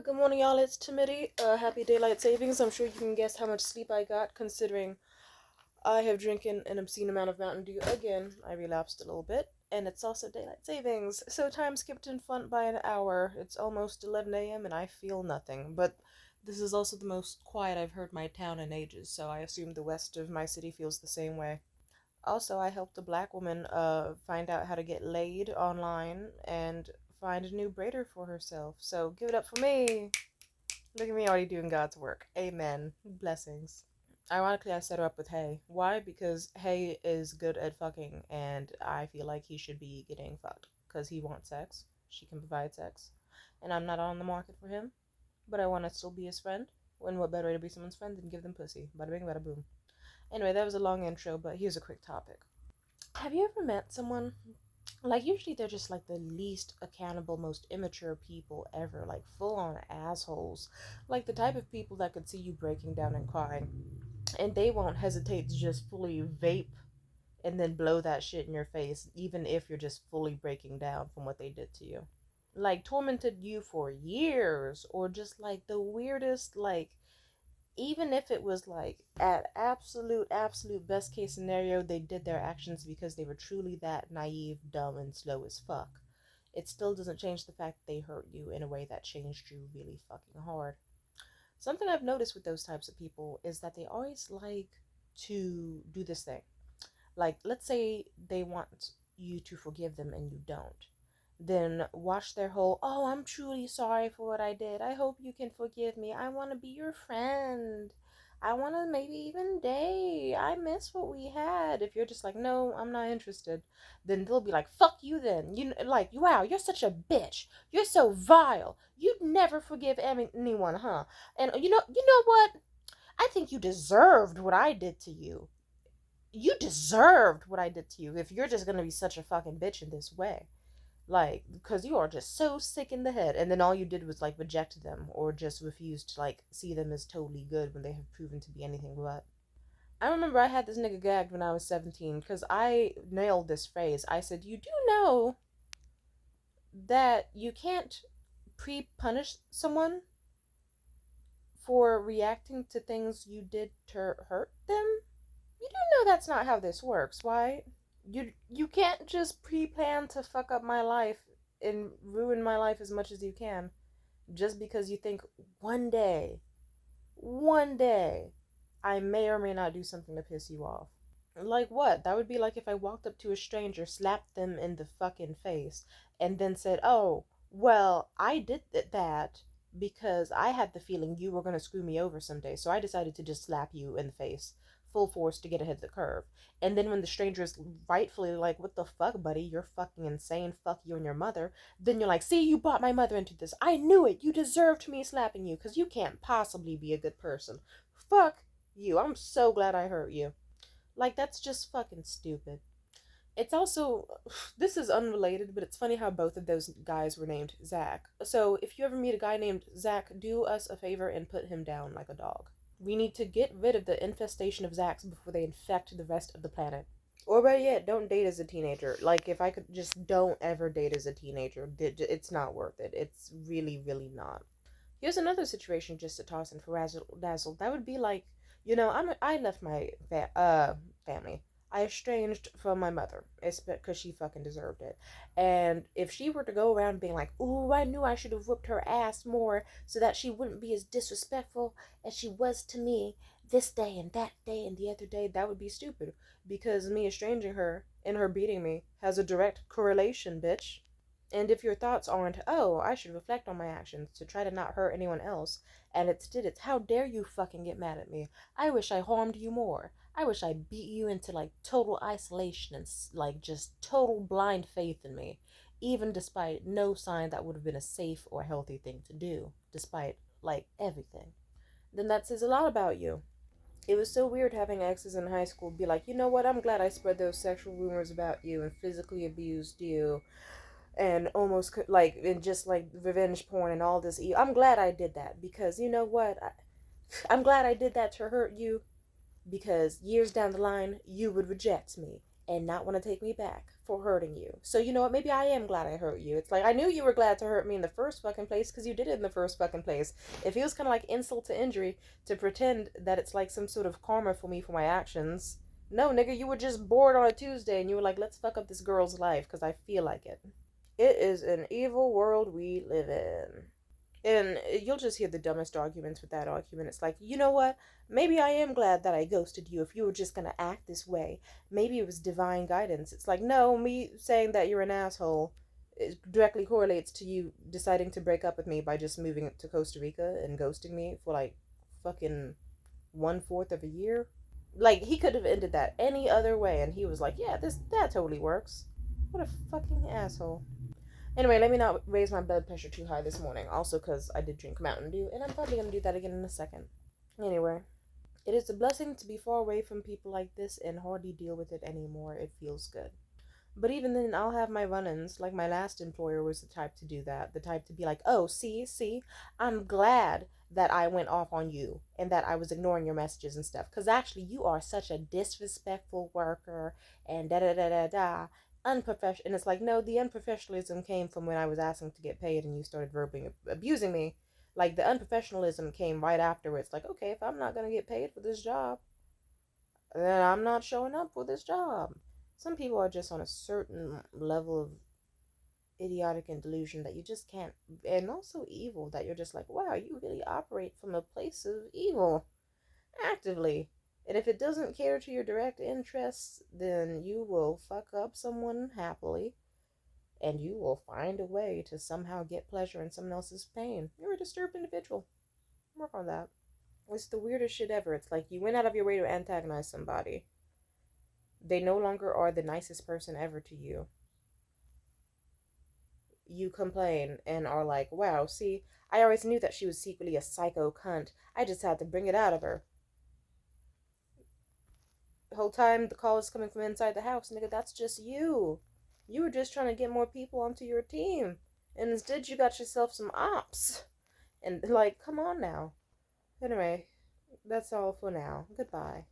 Good morning, y'all. It's Timidity. Happy daylight savings. I'm sure you can guess how much sleep I got, considering I have drinking an obscene amount of Mountain Dew again. I relapsed a little bit, and it's also daylight savings, so time skipped in front by an hour. It's almost 11 a.m. and I feel nothing. But this is also the most quiet I've heard my town in ages, so I assume the west of my city feels the same way. Also, I helped a black woman find out how to get laid online and find a new braider for herself. So give it up for me. Look at me already doing God's work. Amen. Blessings. Ironically, I set her up with Hay. Why? Because Hay is good at fucking, and I feel like he should be getting fucked. Because he wants sex. She can provide sex. And I'm not on the market for him, but I want to still be his friend. When what better way to be someone's friend than give them pussy? Bada bing, bada boom. Anyway, that was a long intro, but here's a quick topic. Have you ever met someone, like, usually they're just like the least accountable, most immature people ever, like full on assholes, like the type of people that could see you breaking down and crying, and they won't hesitate to just fully vape and then blow that shit in your face, even if you're just fully breaking down from what they did to you. Like, tormented you for years, or just like the weirdest, like, even if it was like at absolute best case scenario, they did their actions because they were truly that naive, dumb, and slow as fuck, it still doesn't change the fact that they hurt you in a way that changed you really fucking hard. Something I've noticed with those types of people is that they always like to do this thing. Like, let's say they want you to forgive them and you don't. Then watch their whole, oh, I'm truly sorry for what I did. I hope you can forgive me. I want to be your friend. I want to maybe even date. I miss what we had. If you're just like, no, I'm not interested, then they'll be like, fuck you then. Like, wow, you're such a bitch. You're so vile. You'd never forgive anyone, huh? And you know what? I think you deserved what I did to you. You deserved what I did to you if you're just gonna be such a fucking bitch in this way. Like, because you are just so sick in the head, and then all you did was, like, reject them, or just refuse to, like, see them as totally good when they have proven to be anything but. I remember I had this nigga gagged when I was 17, because I nailed this phrase. I said, you do know that you can't pre-punish someone for reacting to things you did to hurt them? You do know that's not how this works, right? You can't just pre-plan to fuck up my life and ruin my life as much as you can just because you think one day, one day, I may or may not do something to piss you off. Like what? That would be like if I walked up to a stranger, slapped them in the fucking face, and then said, oh, well, I did that because I had the feeling you were going to screw me over someday, so I decided to just slap you in the face, full force to get ahead of the curve. And then when the stranger is rightfully like, what the fuck, buddy? You're fucking insane. Fuck you and your mother. Then you're like, see, you brought my mother into this. I knew it. You deserved me slapping you because you can't possibly be a good person. Fuck you. I'm so glad I hurt you. Like, that's just fucking stupid. It's also, this is unrelated, but it's funny how both of those guys were named Zach. So, if you ever meet a guy named Zach, do us a favor and put him down like a dog. We need to get rid of the infestation of Zachs before they infect the rest of the planet. Or better yet, don't date as a teenager. Like, if I could just don't ever date as a teenager, it's not worth it. It's really, really not. Here's another situation just to toss in for razzle dazzle. That would be like, I left my family. I estranged from my mother, because she fucking deserved it. And if she were to go around being like, "Ooh, I knew I should have whooped her ass more so that she wouldn't be as disrespectful as she was to me this day and that day and the other day," that would be stupid. Because me estranging her and her beating me has a direct correlation, bitch. And if your thoughts aren't, oh, I should reflect on my actions to try to not hurt anyone else, and it's how dare you fucking get mad at me? I wish I harmed you more. I wish I beat you into like total isolation and like just total blind faith in me, even despite no sign that would have been a safe or healthy thing to do, despite like everything. Then that says a lot about you. It was so weird having exes in high school be like, you know what, I'm glad I spread those sexual rumors about you and physically abused you and almost like and just like revenge porn and all this. I'm glad I did that because you know what? I'm glad I did that to hurt you because years down the line you would reject me and not want to take me back for hurting you. So you know what? Maybe I am glad I hurt you. It's like I knew you were glad to hurt me in the first fucking place because you did it in the first fucking place. It feels kind of like insult to injury to pretend that it's like some sort of karma for me for my actions. No, nigga, you were just bored on a Tuesday and you were like, let's fuck up this girl's life because I feel like it. It is an evil world we live in. And you'll just hear the dumbest arguments with that argument. It's like, you know what? Maybe I am glad that I ghosted you if you were just gonna act this way. Maybe it was divine guidance. It's like, no, me saying that you're an asshole it directly correlates to you deciding to break up with me by just moving to Costa Rica and ghosting me for like fucking 1/4 of a year. Like, he could have ended that any other way, and he was like, yeah, that totally works. What a fucking asshole. Anyway, let me not raise my blood pressure too high this morning. Also, because I did drink Mountain Dew, and I'm probably going to do that again in a second. Anyway, it is a blessing to be far away from people like this and hardly deal with it anymore. It feels good. But even then, I'll have my run-ins. Like, my last employer was the type to do that. The type to be like, oh, see, I'm glad that I went off on you and that I was ignoring your messages and stuff. Because actually, you are such a disrespectful worker and da-da-da-da-da. Unprofessional. And it's like, no, the unprofessionalism came from when I was asking to get paid and you started verbally abusing me. Like, the unprofessionalism came right afterwards. Like, okay, if I'm not going to get paid for this job, then I'm not showing up for this job. Some people are just on a certain level of idiotic and delusion that you just can't, and also evil that you're just like, wow, you really operate from a place of evil actively. And if it doesn't cater to your direct interests, then you will fuck up someone happily and you will find a way to somehow get pleasure in someone else's pain. You're a disturbed individual. Work on that. It's the weirdest shit ever. It's like you went out of your way to antagonize somebody. They no longer are the nicest person ever to you. You complain and are like, wow, see, I always knew that she was secretly a psycho cunt. I just had to bring it out of her. The whole time the call is coming from inside the house, nigga, that's just you. You were just trying to get more people onto your team. And instead you got yourself some ops. And like, come on now. Anyway, that's all for now. Goodbye.